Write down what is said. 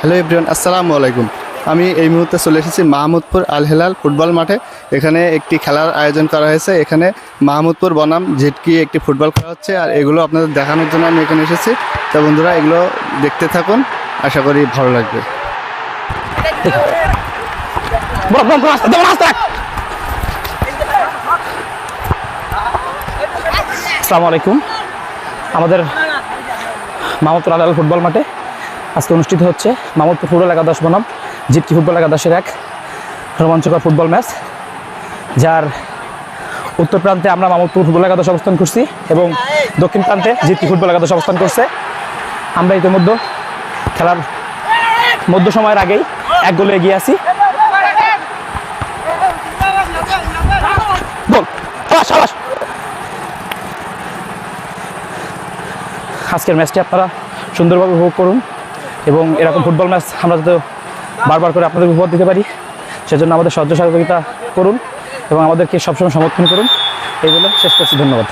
Hello everyone, আসসালামু আলাইকুম। আমি এই মুহূর্তে চলে এসেছি মাহমুদপুর আল হেলাল ফুটবল মাঠে। এখানে একটি খেলার আয়োজন করা হয়েছে। এখানে মাহমুদপুর বনাম জেটকি একটি ফুটবল খেলা হচ্ছে, আর এগুলো আপনাদের দেখানোর জন্য আমি এখানে এসেছি। তো বন্ধুরা, এগুলো দেখতে থাকুন, আশা করি ভালো লাগবে। আসসালামু আলাইকুম। আমাদের মাহমুদপুর আল হেলাল ফুটবল মাঠে আজকে অনুষ্ঠিত হচ্ছে মাহমুদপুর ফুটবল একাদশ বনাম জিটকি ফুটবল একাদশের এক রোমাঞ্চকর ফুটবল ম্যাচ, যার উত্তর প্রান্তে আমরা মাহমুদপুর ফুটবল একাদশ অবস্থান করছি এবং দক্ষিণ প্রান্তে জিটকি ফুটবল একাদশ অবস্থান করছে। আমরা ইতিমধ্যে খেলার মধ্য সময়ের আগেই এক গোলে এগিয়ে আছি। আজকের ম্যাচটি আপনারা সুন্দরভাবে উপভোগ করুন এবং এরকম ফুটবল ম্যাচ আমরা যাতে বারবার করে আপনাদের উপহার দিতে পারি, সেজন্য আমাদের সাহায্য সহযোগিতা করুন এবং আমাদেরকে সবসময় সমর্থন করুন। এই বলে শেষ করছি, ধন্যবাদ।